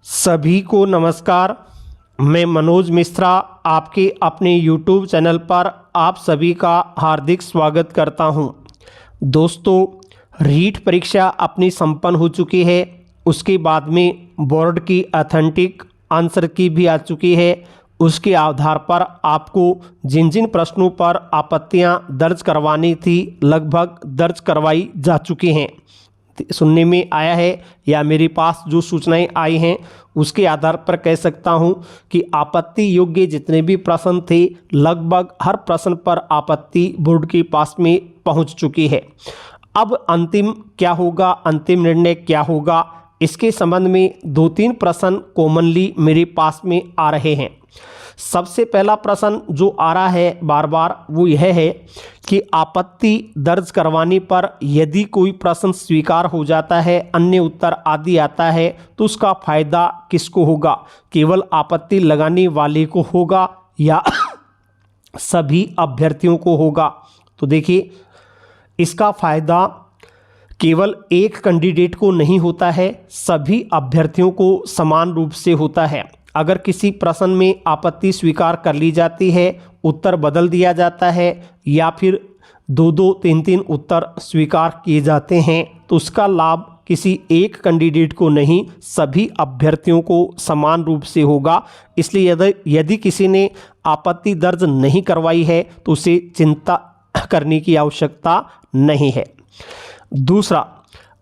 सभी को नमस्कार। मैं मनोज मिश्रा आपके अपने YouTube चैनल पर आप सभी का हार्दिक स्वागत करता हूं। दोस्तों, रीट परीक्षा अपनी संपन्न हो चुकी है। उसके बाद में बोर्ड की ऑथेंटिक आंसर की भी आ चुकी है। उसके आधार पर आपको जिन जिन प्रश्नों पर आपत्तियां दर्ज करवानी थी लगभग दर्ज करवाई जा चुकी हैं। सुनने में आया है या मेरे पास जो सूचनाएं आई हैं उसके आधार पर कह सकता हूं कि आपत्ति योग्य जितने भी प्रश्न थे लगभग हर प्रश्न पर आपत्ति बोर्ड के पास में पहुंच चुकी है। अब अंतिम क्या होगा, अंतिम निर्णय क्या होगा, इसके संबंध में दो तीन प्रश्न कॉमनली मेरे पास में आ रहे हैं। सबसे पहला प्रश्न जो आ रहा है बार बार वो यह है कि आपत्ति दर्ज करवाने पर यदि कोई प्रश्न स्वीकार हो जाता है, अन्य उत्तर आदि आता है, तो उसका फायदा किसको होगा? केवल आपत्ति लगाने वाले को होगा या सभी अभ्यर्थियों को होगा? तो देखिए, इसका फायदा केवल एक कैंडिडेट को नहीं होता है, सभी अभ्यर्थियों को समान रूप से होता है। अगर किसी प्रश्न में आपत्ति स्वीकार कर ली जाती है, उत्तर बदल दिया जाता है या फिर दो दो तीन तीन उत्तर स्वीकार किए जाते हैं, तो उसका लाभ किसी एक कैंडिडेट को नहीं, सभी अभ्यर्थियों को समान रूप से होगा। इसलिए यदि किसी ने आपत्ति दर्ज नहीं करवाई है तो उसे चिंता करने की आवश्यकता नहीं है। दूसरा,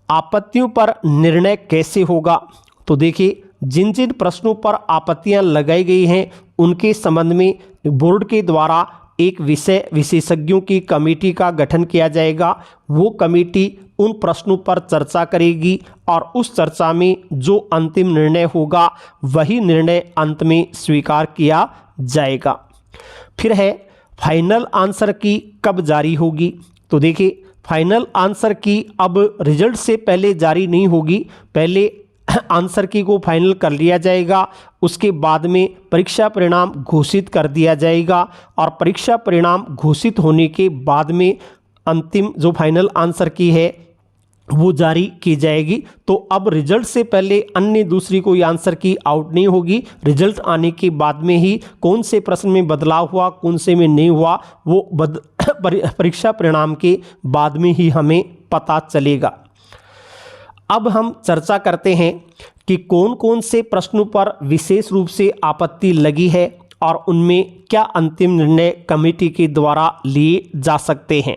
आपत्तियों पर निर्णय कैसे होगा? तो देखिए, जिन जिन प्रश्नों पर आपत्तियां लगाई गई हैं उनके संबंध में बोर्ड के द्वारा एक विषय विशेषज्ञों की कमेटी का गठन किया जाएगा। वो कमेटी उन प्रश्नों पर चर्चा करेगी और उस चर्चा में जो अंतिम निर्णय होगा वही निर्णय अंत में स्वीकार किया जाएगा। फिर है फाइनल आंसर की कब जारी होगी? तो देखिए, फाइनल आंसर की अब रिजल्ट से पहले जारी नहीं होगी। पहले आंसर की को फाइनल कर लिया जाएगा, उसके बाद में परीक्षा परिणाम घोषित कर दिया जाएगा और परीक्षा परिणाम घोषित होने के बाद में अंतिम जो फाइनल आंसर की है वो जारी की जाएगी। तो अब रिजल्ट से पहले अन्य दूसरी कोई आंसर की आउट नहीं होगी। रिजल्ट आने के बाद में ही कौन से प्रश्न में बदलाव हुआ, कौन से में नहीं हुआ, वो परीक्षा परिणाम के बाद में ही हमें पता चलेगा। अब हम चर्चा करते हैं कि कौन कौन से प्रश्नों पर विशेष रूप से आपत्ति लगी है और उनमें क्या अंतिम निर्णय कमेटी के द्वारा लिए जा सकते हैं।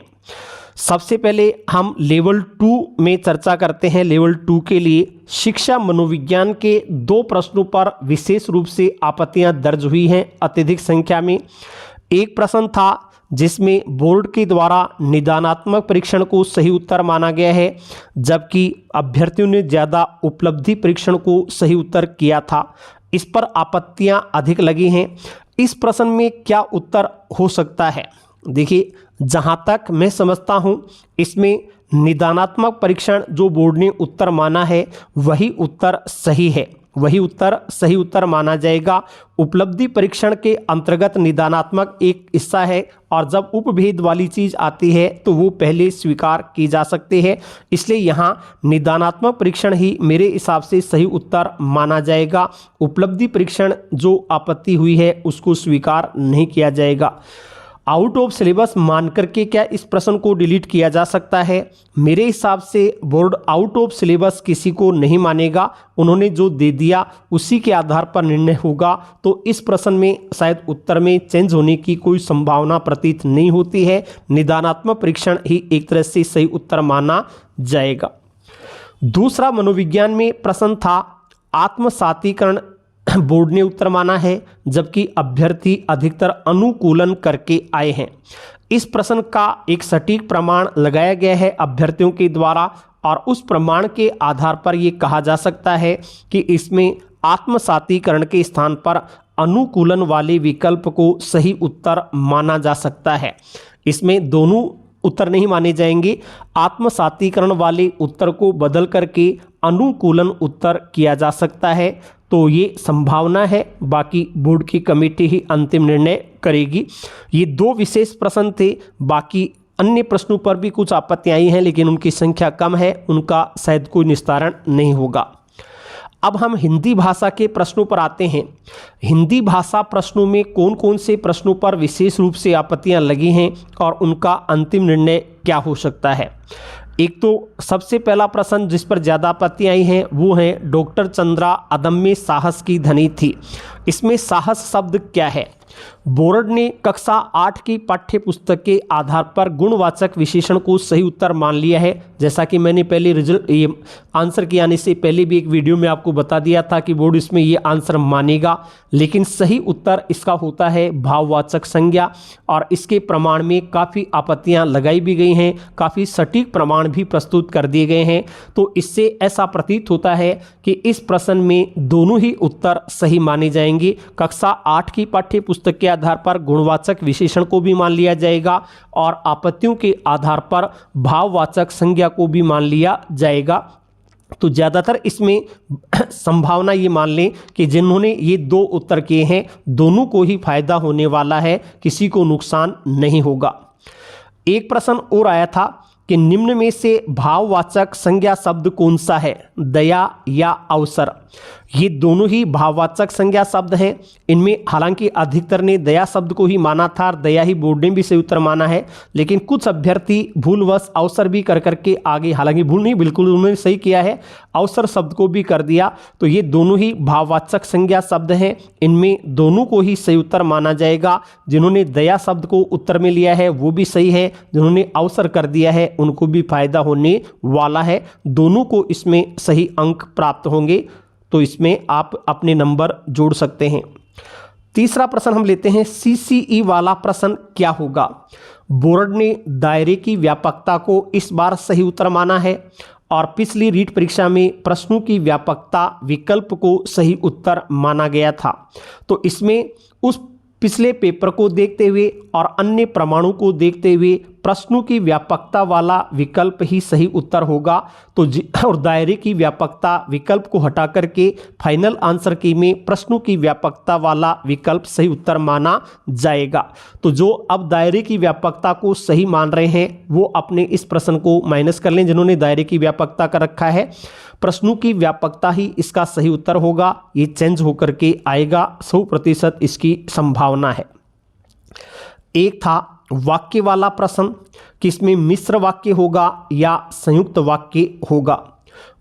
सबसे पहले हम लेवल 2 में चर्चा करते हैं। लेवल 2 के लिए शिक्षा मनोविज्ञान के 2 प्रश्नों पर विशेष रूप से आपत्तियां दर्ज हुई हैं अत्यधिक संख्या में। एक प्रश्न था जिसमें बोर्ड के द्वारा निदानात्मक परीक्षण को सही उत्तर माना गया है, जबकि अभ्यर्थियों ने ज़्यादा उपलब्धि परीक्षण को सही उत्तर किया था। इस पर आपत्तियां अधिक लगी हैं। इस प्रश्न में क्या उत्तर हो सकता है? देखिए, जहां तक मैं समझता हूं इसमें निदानात्मक परीक्षण जो बोर्ड ने उत्तर माना है वही उत्तर सही है, वही उत्तर सही उत्तर माना जाएगा। उपलब्धि परीक्षण के अंतर्गत निदानात्मक एक हिस्सा है और जब उपभेद वाली चीज़ आती है तो वो पहले स्वीकार की जा सकती है। इसलिए यहाँ निदानात्मक परीक्षण ही मेरे हिसाब से सही उत्तर माना जाएगा। उपलब्धि परीक्षण जो आपत्ति हुई है उसको स्वीकार नहीं किया जाएगा। आउट ऑफ सिलेबस मान करके क्या इस प्रश्न को डिलीट किया जा सकता है? मेरे हिसाब से बोर्ड आउट ऑफ सिलेबस किसी को नहीं मानेगा। उन्होंने जो दे दिया उसी के आधार पर निर्णय होगा। तो इस प्रश्न में शायद उत्तर में चेंज होने की कोई संभावना प्रतीत नहीं होती है। निदानात्मक परीक्षण ही एक तरह से सही उत्तर माना जाएगा। दूसरा मनोविज्ञान में प्रश्न था आत्मसातीकरण। बोर्ड ने उत्तर माना है, जबकि अभ्यर्थी अधिकतर अनुकूलन करके आए हैं। इस प्रश्न का एक सटीक प्रमाण लगाया गया है अभ्यर्थियों के द्वारा और उस प्रमाण के आधार पर यह कहा जा सकता है कि इसमें आत्मसातीकरण के स्थान पर अनुकूलन वाले विकल्प को सही उत्तर माना जा सकता है। इसमें दोनों उत्तर नहीं माने जाएंगे। आत्मसातीकरण वाले उत्तर को बदल करके अनुकूलन उत्तर किया जा सकता है। तो ये संभावना है, बाकी बोर्ड की कमेटी ही अंतिम निर्णय करेगी। ये 2 विशेष प्रश्न थे। बाकी अन्य प्रश्नों पर भी कुछ आपत्तियां आई हैं लेकिन उनकी संख्या कम है, उनका शायद कोई निस्तारण नहीं होगा। अब हम हिंदी भाषा के प्रश्नों पर आते हैं। हिंदी भाषा प्रश्नों में कौन कौन से प्रश्नों पर विशेष रूप से आपत्तियां लगी हैं और उनका अंतिम निर्णय क्या हो सकता है। एक तो सबसे पहला प्रश्न जिस पर ज़्यादा आपत्ति आई हैं वो है डॉक्टर चंद्रा अदम्य साहस की धनी थी। इसमें साहस शब्द क्या है। बोर्ड ने कक्षा 8 की पाठ्य पुस्तक के आधार पर गुणवाचक विशेषण को सही उत्तर मान लिया है। जैसा कि मैंने पहले ये आंसर के आने से पहले भी एक वीडियो में आपको बता दिया था कि बोर्ड इसमें ये आंसर मानेगा, लेकिन सही उत्तर इसका होता है भाववाचक संज्ञा। और इसके प्रमाण में काफ़ी आपत्तियां लगाई भी गई हैं, काफ़ी सटीक प्रमाण भी प्रस्तुत कर दिए गए हैं। तो इससे ऐसा प्रतीत होता है कि इस प्रश्न में दोनों ही उत्तर सही माने जाएंगे। कक्षा 8 की पाठ्य पुस्तक के आधार पर गुणवाचक विशेषण को भी मान लिया जाएगा और आपत्तियों के आधार पर भाववाचक संज्ञा को भी मान लिया जाएगा। तो ज़्यादातर इसमें संभावना ये मान लें कि जिन्होंने ये दो उत्तर किए हैं दोनों को ही फायदा होने वाला है, किसी को नुकसान नहीं होगा। एक प्रश्न और आया था कि निम्न में से भाववाचक संज्ञा शब्द कौन सा है, दया या अवसर। ये दोनों ही भाववाचक संज्ञा शब्द हैं। इनमें हालांकि अधिकतर ने दया शब्द को ही माना था और दया ही बोर्ड ने भी सही उत्तर माना है, लेकिन कुछ अभ्यर्थी भूलवश अवसर भी कर करके आगे, हालांकि भूल नहीं, बिल्कुल उन्होंने सही किया है, अवसर शब्द को भी कर दिया। तो ये दोनों ही भाववाचक संज्ञा शब्द हैं, इनमें दोनों को ही सही उत्तर माना जाएगा। जिन्होंने दया शब्द को उत्तर में लिया है वो भी सही है, जिन्होंने अवसर कर दिया है उनको भी फायदा होने वाला है। दोनों को इसमें सही अंक प्राप्त होंगे, तो इसमें आप अपने नंबर जोड़ सकते हैं। तीसरा प्रश्न हम लेते हैं, सीसीई वाला प्रश्न क्या होगा। बोर्ड ने दायरे की व्यापकता को इस बार सही उत्तर माना है और पिछली रीट परीक्षा में प्रश्नों की व्यापकता विकल्प को सही उत्तर माना गया था। तो इसमें उस पिछले पेपर को देखते हुए और अन्य प्रमाणों को देखते हुए प्रश्नों की व्यापकता वाला विकल्प ही सही उत्तर होगा। तो और दायरे की व्यापकता विकल्प को हटा करके फाइनल आंसर की में प्रश्नों की व्यापकता वाला विकल्प सही उत्तर माना जाएगा। तो जो अब दायरे की व्यापकता को सही मान रहे हैं वो अपने इस प्रश्न को माइनस कर लें, जिन्होंने दायरे की व्यापकता कर रखा है। प्रश्नों की व्यापकता ही इसका सही उत्तर होगा, ये चेंज होकर के आएगा, 100% इसकी संभावना है। एक था वाक्य वाला प्रश्न कि इसमें मिश्र वाक्य होगा या संयुक्त वाक्य होगा।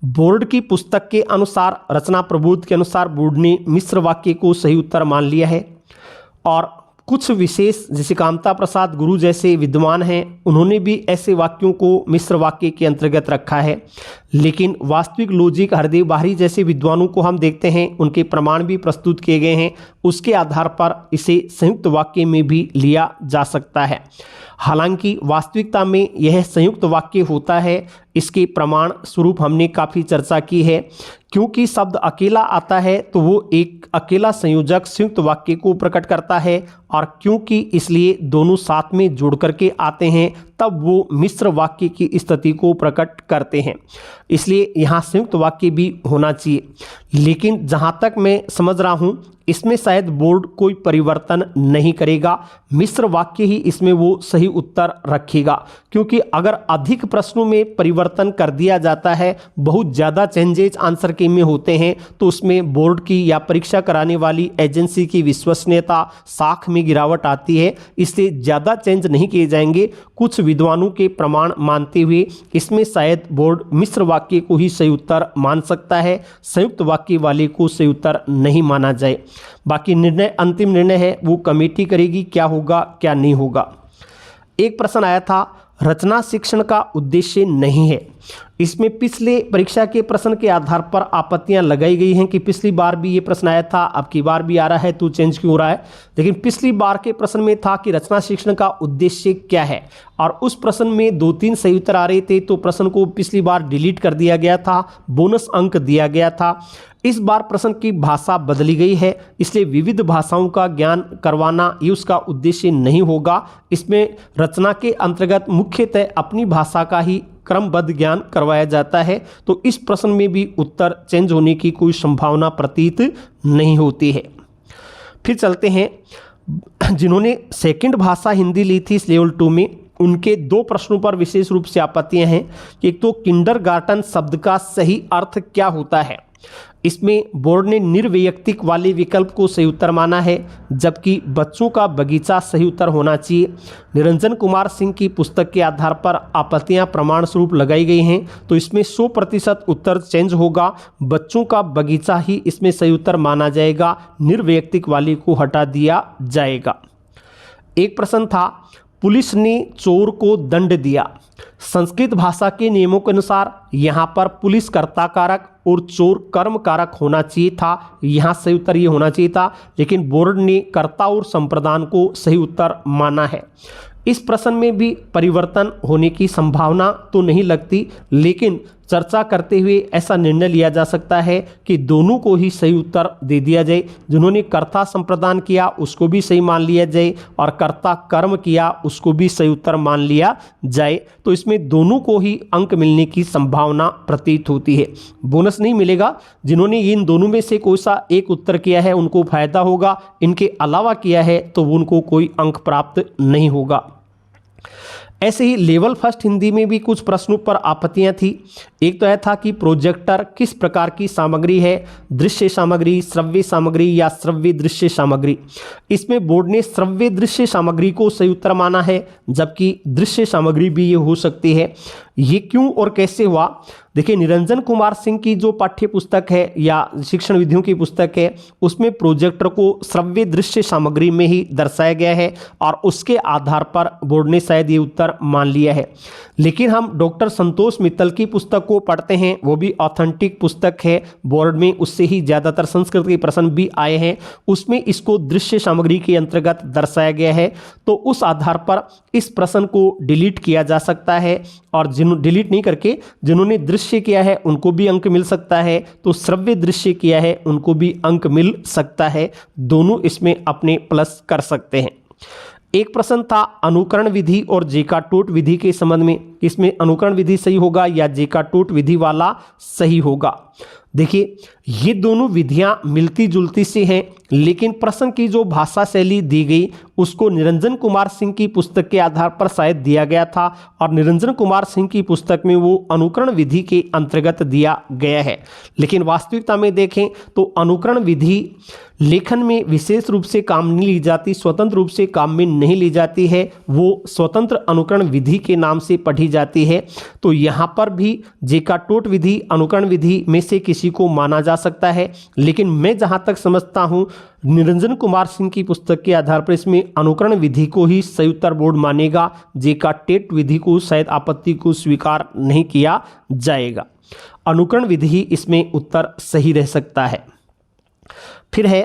बोर्ड की पुस्तक के अनुसार, रचना प्रबोध के अनुसार बोर्ड ने मिश्र वाक्य को सही उत्तर मान लिया है और कुछ विशेष जैसे कामता प्रसाद गुरु जैसे विद्वान हैं उन्होंने भी ऐसे वाक्यों को मिश्र वाक्य के अंतर्गत रखा है। लेकिन वास्तविक लॉजिक हरदेव बाहरी जैसे विद्वानों को हम देखते हैं, उनके प्रमाण भी प्रस्तुत किए गए हैं, उसके आधार पर इसे संयुक्त वाक्य में भी लिया जा सकता है। हालांकि वास्तविकता में यह संयुक्त वाक्य होता है, इसके प्रमाण स्वरूप हमने काफ़ी चर्चा की है। क्योंकि शब्द अकेला आता है तो वो एक अकेला संयोजक संयुक्त वाक्य को प्रकट करता है, और क्योंकि इसलिए दोनों साथ में जोड़ करके आते हैं तब वो मिश्र वाक्य की स्थिति को प्रकट करते हैं। इसलिए यहाँ संयुक्त वाक्य भी होना चाहिए। लेकिन जहाँ तक मैं समझ रहा हूँ इसमें शायद बोर्ड कोई परिवर्तन नहीं करेगा, मिश्र वाक्य ही इसमें वो सही उत्तर रखेगा। क्योंकि अगर अधिक प्रश्नों में परिवर्तन कर दिया जाता है, बहुत ज़्यादा चेंजेज आंसर के में होते हैं, तो उसमें बोर्ड की या परीक्षा कराने वाली एजेंसी की विश्वसनीयता साख में गिरावट आती है। इसलिए ज़्यादा चेंज नहीं किए जाएंगे। कुछ विद्वानों के प्रमाण मानते हुए इसमें शायद बोर्ड मिश्र वाक्य को ही सही उत्तर मान सकता है, संयुक्त वाक्य वाले को सही उत्तर नहीं माना जाए। बाकी निर्णय, अंतिम निर्णय है वो कमेटी करेगी, क्या होगा क्या नहीं होगा। एक प्रश्न आया था, रचना शिक्षण का उद्देश्य नहीं है। इसमें पिछले परीक्षा के प्रश्न के आधार पर आपत्तियां लगाई गई हैं कि पिछली बार भी ये प्रश्न आया था, अब की बार भी आ रहा है, तो चेंज क्यों हो रहा है। लेकिन पिछली बार के प्रश्न में था कि रचना शिक्षण का उद्देश्य क्या है, और उस प्रश्न में 2-3 सही उत्तर आ रहे थे, तो प्रश्न को पिछली बार डिलीट कर दिया गया था, बोनस अंक दिया गया था। इस बार प्रश्न की भाषा बदली गई है, इसलिए विविध भाषाओं का ज्ञान करवाना ये उसका उद्देश्य नहीं होगा। इसमें रचना के अंतर्गत मुख्यतः अपनी भाषा का ही क्रमबद्ध ज्ञान करवाया जाता है। तो इस प्रश्न में भी उत्तर चेंज होने की कोई संभावना प्रतीत नहीं होती है। फिर चलते हैं, जिन्होंने सेकंड भाषा हिंदी ली थी इस लेवल 2 में, उनके दो प्रश्नों पर विशेष रूप से आपत्तियां हैं कि एक तो किंडरगार्टन शब्द का सही अर्थ क्या होता है। इसमें बोर्ड ने निर्वैयक्तिक वाले विकल्प को सही उत्तर माना है, जबकि बच्चों का बगीचा सही उत्तर होना चाहिए। निरंजन कुमार सिंह की पुस्तक के आधार पर आपत्तियां प्रमाण स्वरूप लगाई गई हैं, तो इसमें 100% उत्तर चेंज होगा। बच्चों का बगीचा ही इसमें सही उत्तर माना जाएगा, निर्वैयक्तिक वाले को हटा दिया जाएगा। एक प्रश्न था, पुलिस ने चोर को दंड दिया। संस्कृत भाषा के नियमों के अनुसार यहाँ पर पुलिस कर्ता कारक और चोर कर्म कारक होना चाहिए था, यहाँ सही उत्तर ये होना चाहिए था, लेकिन बोर्ड ने कर्ता और संप्रदान को सही उत्तर माना है। इस प्रश्न में भी परिवर्तन होने की संभावना तो नहीं लगती, लेकिन चर्चा करते हुए ऐसा निर्णय लिया जा सकता है कि दोनों को ही सही उत्तर दे दिया जाए। जिन्होंने कर्ता संप्रदान किया उसको भी सही मान लिया जाए और कर्ता कर्म किया उसको भी सही उत्तर मान लिया जाए, तो इसमें दोनों को ही अंक मिलने की संभावना प्रतीत होती है। बोनस नहीं मिलेगा। जिन्होंने इन दोनों में से कोई सा एक उत्तर किया है उनको फायदा होगा, इनके अलावा किया है तो उनको कोई अंक प्राप्त नहीं होगा। ऐसे ही लेवल फर्स्ट हिंदी में भी कुछ प्रश्नों पर आपत्तियां थी। एक तो यह था कि प्रोजेक्टर किस प्रकार की सामग्री है, दृश्य सामग्री, श्रव्य सामग्री या श्रव्य दृश्य सामग्री। इसमें बोर्ड ने श्रव्य दृश्य सामग्री को सही उत्तर माना है, जबकि दृश्य सामग्री भी ये हो सकती है। ये क्यों और कैसे हुआ? देखिए, निरंजन कुमार सिंह की जो पाठ्य पुस्तक है या शिक्षण विधियों की पुस्तक है उसमें प्रोजेक्टर को श्रव्य दृश्य सामग्री में ही दर्शाया गया है और उसके आधार पर बोर्ड ने शायद ये उत्तर मान लिया है। लेकिन हम डॉक्टर संतोष मित्तल की पुस्तक को पढ़ते हैं, वो भी ऑथेंटिक पुस्तक है, बोर्ड में उससे ही ज़्यादातर संस्कृत के प्रश्न भी आए हैं। उसमें इसको दृश्य सामग्री के अंतर्गत दर्शाया गया है, तो उस आधार पर इस प्रश्न को डिलीट किया जा सकता है और डिलीट नहीं करके जिन्होंने दृश्य किया है उनको भी अंक मिल सकता है, तो श्रव्य दृश्य किया है उनको भी अंक मिल सकता है। दोनों इसमें अपने प्लस कर सकते हैं। एक प्रश्न था अनुकरण विधि और जेका-टोट विधि के संबंध में, इसमें अनुकरण विधि सही होगा या जेका-टोट विधि वाला सही होगा। देखिए, ये दोनों विधियां मिलती जुलती से हैं, लेकिन प्रश्न की जो भाषा शैली दी गई उसको निरंजन कुमार सिंह की पुस्तक के आधार पर शायद दिया गया था और निरंजन कुमार सिंह की पुस्तक में वो अनुकरण विधि के अंतर्गत दिया गया है। लेकिन वास्तविकता में देखें तो अनुकरण विधि लेखन में विशेष रूप से काम नहीं ली जाती, स्वतंत्र रूप से काम में नहीं ली जाती है, वो स्वतंत्र अनुकरण विधि के नाम से पढ़ी जाती है। तो यहाँ पर भी जेका-टोट विधि अनुकरण विधि में से किसी को माना जा सकता है, लेकिन मैं जहाँ तक समझता हूँ निरंजन कुमार सिंह की पुस्तक के आधार पर इसमें अनुकरण विधि को ही सही उत्तर बोर्ड मानेगा। जेका-टेट विधि को शायद आपत्ति को स्वीकार नहीं किया जाएगा। अनुकरण विधि ही इसमें उत्तर सही रह सकता है। फिर है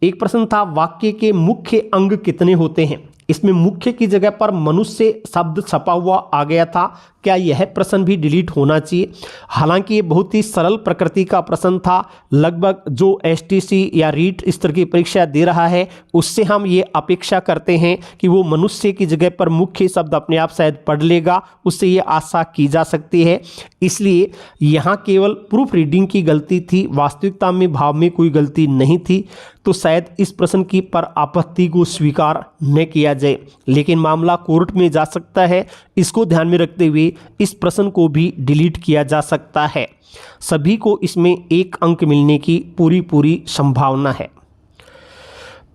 एक प्रश्न था वाक्य के मुख्य अंग कितने होते हैं। इसमें मुख्य की जगह पर मनुष्य शब्द छपा हुआ आ गया था, क्या यह प्रश्न भी डिलीट होना चाहिए? हालांकि ये बहुत ही सरल प्रकृति का प्रश्न था, लगभग जो एसटीसी या रीट इस तरह की परीक्षा दे रहा है उससे हम ये अपेक्षा करते हैं कि वो मनुष्य की जगह पर मुख्य शब्द अपने आप शायद पढ़ लेगा, उससे ये आशा की जा सकती है। इसलिए यहाँ केवल प्रूफ रीडिंग की गलती थी, वास्तविकता में भाव में कोई गलती नहीं थी, तो शायद इस प्रश्न की पर आपत्ति को स्वीकार न किया जाए। लेकिन मामला कोर्ट में जा सकता है, इसको ध्यान में रखते हुए इस प्रश्न को भी डिलीट किया जा सकता है। सभी को इसमें एक अंक मिलने की पूरी संभावना है।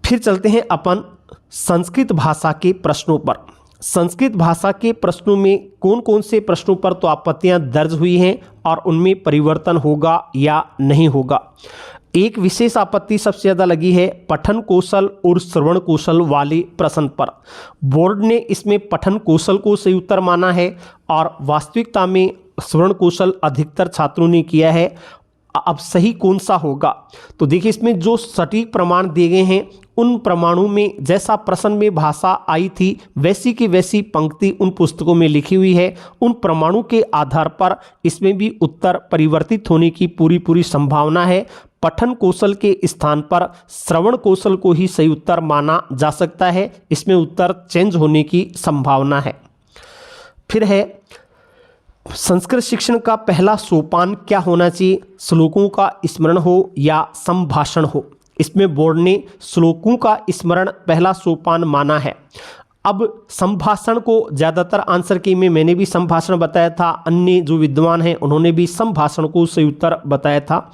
फिर चलते हैं अपन संस्कृत भाषा के प्रश्नों पर। संस्कृत भाषा के प्रश्नों में कौन कौन से प्रश्नों पर तो आपत्तियां दर्ज हुई हैं और उनमें परिवर्तन होगा या नहीं होगा। एक विशेष आपत्ति सबसे ज़्यादा लगी है पठन कौशल और श्रवण कौशल वाले प्रश्न पर। बोर्ड ने इसमें पठन कौशल को सही उत्तर माना है और वास्तविकता में श्रवण कौशल अधिकतर छात्रों ने किया है। अब सही कौन सा होगा? तो देखिए, इसमें जो सटीक प्रमाण दिए गए हैं उन प्रमाणों में जैसा प्रश्न में भाषा आई थी वैसी की वैसी पंक्ति उन पुस्तकों में लिखी हुई है। उन प्रमाणों के आधार पर इसमें भी उत्तर परिवर्तित होने की पूरी संभावना है। पठन कौशल के स्थान पर श्रवण कौशल को ही सही उत्तर माना जा सकता है, इसमें उत्तर चेंज होने की संभावना है। फिर है संस्कृत शिक्षण का पहला सोपान क्या होना चाहिए, श्लोकों का स्मरण हो या संभाषण हो। इसमें बोर्ड ने श्लोकों का स्मरण पहला सोपान माना है। अब संभाषण को ज़्यादातर आंसर की में मैंने भी संभाषण बताया था, अन्य जो विद्वान हैं उन्होंने भी संभाषण को सही उत्तर बताया था,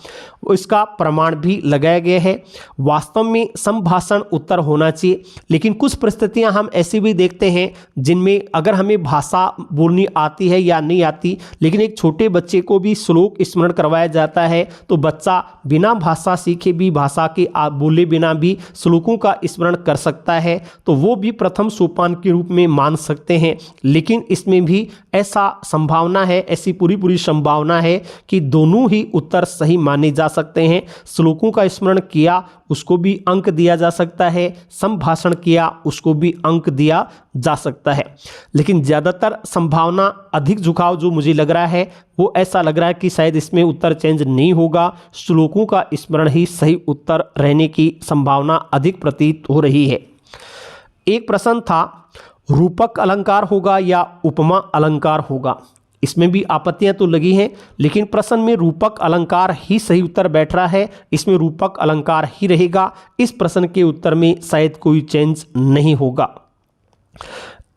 इसका प्रमाण भी लगाया गया है। वास्तव में संभाषण उत्तर होना चाहिए, लेकिन कुछ परिस्थितियां हम ऐसी भी देखते हैं जिनमें अगर हमें भाषा बोलनी आती है या नहीं आती, लेकिन एक छोटे बच्चे को भी श्लोक स्मरण करवाया जाता है तो बच्चा बिना भाषा सीखे भी, भाषा के बोले बिना भी श्लोकों का स्मरण कर सकता है, तो वो भी प्रथम सोपान के रूप में मान सकते हैं। लेकिन इसमें भी ऐसा संभावना है, ऐसी पूरी संभावना है कि दोनों ही उत्तर सही माने जा सकते हैं। श्लोकों का स्मरण किया उसको भी अंक दिया जा सकता है, संभाषण किया उसको भी अंक दिया जा सकता है। लेकिन ज़्यादातर संभावना, अधिक झुकाव जो मुझे लग रहा है वो ऐसा लग रहा है कि शायद इसमें उत्तर चेंज नहीं होगा, श्लोकों का स्मरण ही सही उत्तर रहने की संभावना अधिक प्रतीत हो रही है। एक प्रश्न था, रूपक अलंकार होगा या उपमा अलंकार होगा। इसमें भी आपत्तियां तो लगी हैं, लेकिन प्रश्न में रूपक अलंकार ही सही उत्तर बैठ रहा है, इसमें रूपक अलंकार ही रहेगा। इस प्रश्न के उत्तर में शायद कोई चेंज नहीं होगा।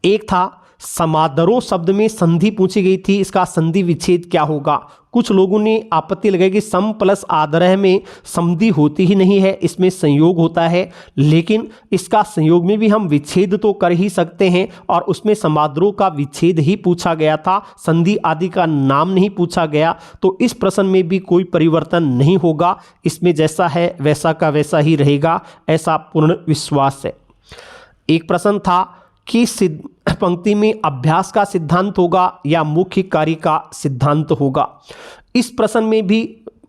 एक था, समादरो शब्द में संधि पूछी गई थी, इसका संधि विच्छेद क्या होगा। कुछ लोगों ने आपत्ति लगाई कि सम प्लस आदरह में संधि होती ही नहीं है, इसमें संयोग होता है, लेकिन इसका संयोग में भी हम विच्छेद तो कर ही सकते हैं, और उसमें समादरो का विच्छेद ही पूछा गया था, संधि आदि का नाम नहीं पूछा गया, तो इस प्रश्न में भी कोई परिवर्तन नहीं होगा, इसमें जैसा है वैसा का वैसा ही रहेगा, ऐसा पूर्ण विश्वास है। एक प्रश्न था कि पंक्ति में अभ्यास का सिद्धांत होगा या मुख्य कार्य का सिद्धांत होगा। इस प्रश्न में भी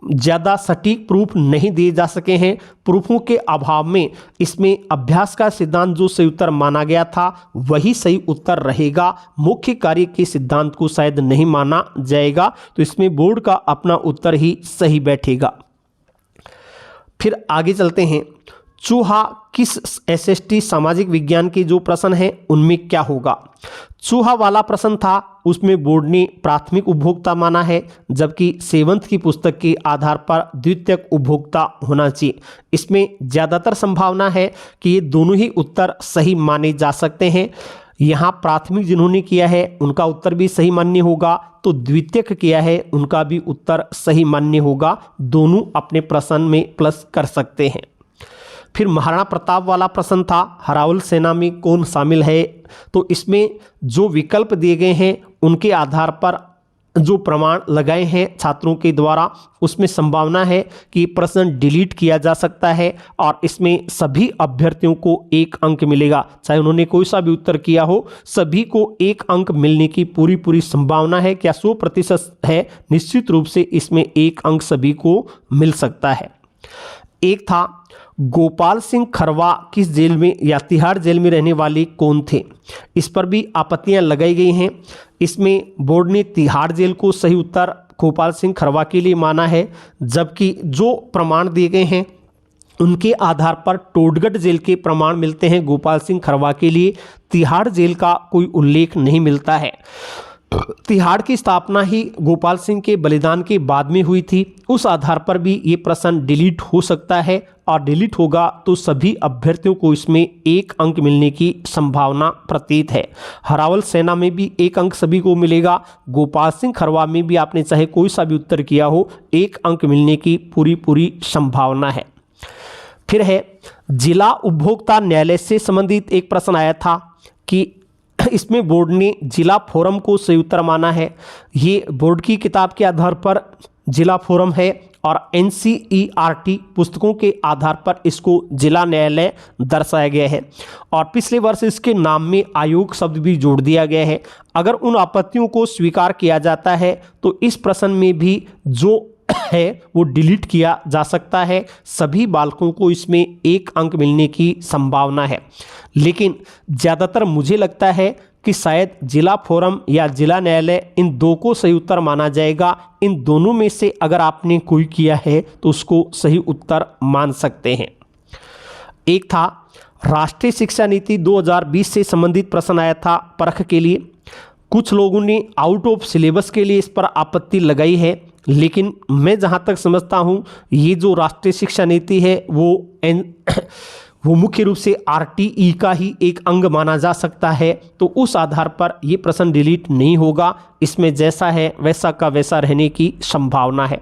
ज़्यादा सटीक प्रूफ नहीं दिए जा सके हैं, प्रूफों के अभाव में इसमें अभ्यास का सिद्धांत जो सही उत्तर माना गया था वही सही उत्तर रहेगा, मुख्य कार्य के सिद्धांत को शायद नहीं माना जाएगा, तो इसमें बोर्ड का अपना उत्तर ही सही बैठेगा। फिर आगे चलते हैं, चूहा किस एसएसटी सामाजिक विज्ञान के जो प्रश्न हैं उनमें क्या होगा। चूहा वाला प्रश्न था, उसमें बोर्ड ने प्राथमिक उपभोक्ता माना है, जबकि सेवंत की पुस्तक के आधार पर द्वितीयक उपभोक्ता होना चाहिए। इसमें ज़्यादातर संभावना है कि ये दोनों ही उत्तर सही माने जा सकते हैं। यहाँ प्राथमिक जिन्होंने किया है उनका उत्तर भी सही मान्य होगा, तो द्वितीयक किया है उनका भी उत्तर सही मान्य होगा, दोनों अपने प्रश्न में प्लस कर सकते हैं। फिर महाराणा प्रताप वाला प्रश्न था, हरावल सेना में कौन शामिल है, तो इसमें जो विकल्प दिए गए हैं उनके आधार पर जो प्रमाण लगाए हैं छात्रों के द्वारा, उसमें संभावना है कि प्रश्न डिलीट किया जा सकता है और इसमें सभी अभ्यर्थियों को 1 अंक मिलेगा, चाहे उन्होंने कोई सा भी उत्तर किया हो, सभी को 1 अंक मिलने की पूरी संभावना है। क्या 100% है? निश्चित रूप से इसमें 1 अंक सभी को मिल सकता है। एक था, गोपाल सिंह खरवा किस जेल में या तिहाड़ जेल में रहने वाले कौन थे। इस पर भी आपत्तियां लगाई गई हैं। इसमें बोर्ड ने तिहाड़ जेल को सही उत्तर गोपाल सिंह खरवा के लिए माना है, जबकि जो प्रमाण दिए गए हैं उनके आधार पर टोडगढ़ जेल के प्रमाण मिलते हैं गोपाल सिंह खरवा के लिए, तिहाड़ जेल का कोई उल्लेख नहीं मिलता है। तिहाड़ की स्थापना ही गोपाल सिंह के बलिदान के बाद में हुई थी, उस आधार पर भी ये प्रश्न डिलीट हो सकता है, और डिलीट होगा तो सभी अभ्यर्थियों को इसमें 1 अंक मिलने की संभावना प्रतीत है। हरावल सेना में भी 1 अंक सभी को मिलेगा, गोपाल सिंह खरवा में भी आपने चाहे कोई सा भी उत्तर किया हो 1 अंक मिलने की पूरी संभावना है। फिर है, जिला उपभोक्ता न्यायालय से संबंधित एक प्रश्न आया था कि इसमें बोर्ड ने जिला फोरम को सही उत्तर माना है। ये बोर्ड की किताब के आधार पर जिला फोरम है और NCERT पुस्तकों के आधार पर इसको जिला न्यायालय दर्शाया गया है, और पिछले वर्ष इसके नाम में आयोग शब्द भी जोड़ दिया गया है। अगर उन आपत्तियों को स्वीकार किया जाता है तो इस प्रश्न में भी जो है वो डिलीट किया जा सकता है, सभी बालकों को इसमें 1 अंक मिलने की संभावना है। लेकिन ज़्यादातर मुझे लगता है कि शायद जिला फोरम या जिला न्यायालय इन 2 को सही उत्तर माना जाएगा। इन दोनों में से अगर आपने कोई किया है तो उसको सही उत्तर मान सकते हैं। एक था, राष्ट्रीय शिक्षा नीति 2020 से संबंधित प्रश्न आया था परख के लिए। कुछ लोगों ने आउट ऑफ सिलेबस के लिए इस पर आपत्ति लगाई है, लेकिन मैं जहाँ तक समझता हूँ ये जो राष्ट्रीय शिक्षा नीति है वो मुख्य रूप से आरटीई का ही एक अंग माना जा सकता है, तो उस आधार पर ये प्रश्न डिलीट नहीं होगा। इसमें जैसा है वैसा का वैसा रहने की संभावना है।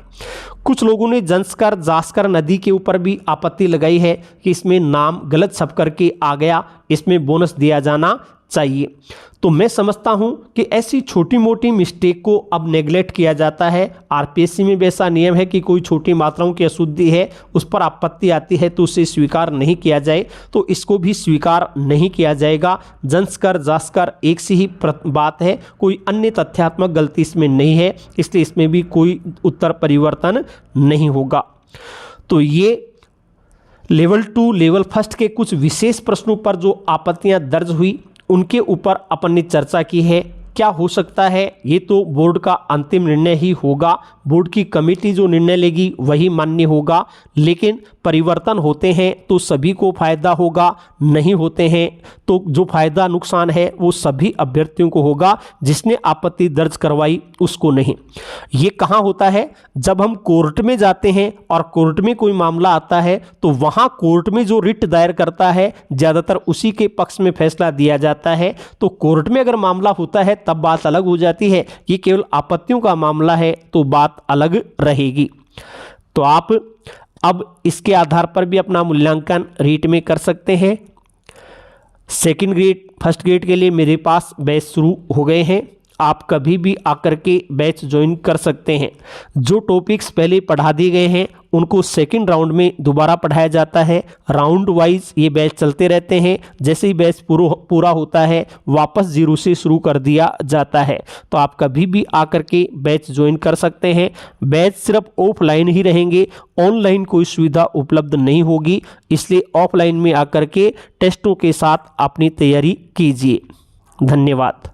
कुछ लोगों ने जंस्कर जास्कर नदी के ऊपर भी आपत्ति लगाई है कि इसमें नाम गलत छप करके आ गया, इसमें बोनस दिया जाना चाहिए। तो मैं समझता हूं कि ऐसी छोटी मोटी मिस्टेक को अब नेगलेक्ट किया जाता है। आरपीएससी में भी ऐसा नियम है कि कोई छोटी मात्राओं की अशुद्धि है, उस पर आपत्ति आती है तो उसे स्वीकार नहीं किया जाए, तो इसको भी स्वीकार नहीं किया जाएगा। जंस्कर जास्कर एक सी ही बात है, कोई अन्य तथ्यात्मक गलती इसमें नहीं है, इसलिए इसमें भी कोई उत्तर परिवर्तन नहीं होगा। तो ये लेवल 2 लेवल फर्स्ट के कुछ विशेष प्रश्नों पर जो आपत्तियां दर्ज हुई उनके ऊपर अपन ने चर्चा की है। क्या हो सकता है, ये तो बोर्ड का अंतिम निर्णय ही होगा। बोर्ड की कमेटी जो निर्णय लेगी वही मान्य होगा, लेकिन परिवर्तन होते हैं तो सभी को फायदा होगा, नहीं होते हैं तो जो फायदा नुकसान है वो सभी अभ्यर्थियों को होगा, जिसने आपत्ति दर्ज करवाई उसको नहीं। ये कहाँ होता है, जब हम कोर्ट में जाते हैं और कोर्ट में कोई मामला आता है तो वहाँ कोर्ट में जो रिट दायर करता है ज़्यादातर उसी के पक्ष में फैसला दिया जाता है। तो कोर्ट में अगर मामला होता है तब बात अलग हो जाती है, ये केवल आपत्तियों का मामला है तो बात अलग रहेगी। तो आप अब इसके आधार पर भी अपना मूल्यांकन रीट में कर सकते हैं। सेकंड ग्रेड फर्स्ट ग्रेड के लिए मेरे पास बैच शुरू हो गए हैं, आप कभी भी आकर के बैच ज्वाइन कर सकते हैं। जो टॉपिक्स पहले पढ़ा दिए गए हैं उनको सेकंड राउंड में दोबारा पढ़ाया जाता है। राउंड वाइज ये बैच चलते रहते हैं, जैसे ही बैच पूरा होता है वापस जीरो से शुरू कर दिया जाता है। तो आप कभी भी आकर के बैच ज्वाइन कर सकते हैं। बैच सिर्फ ऑफलाइन ही रहेंगे, ऑनलाइन कोई सुविधा उपलब्ध नहीं होगी, इसलिए ऑफलाइन में आकर के टेस्टों के साथ अपनी तैयारी कीजिए। धन्यवाद।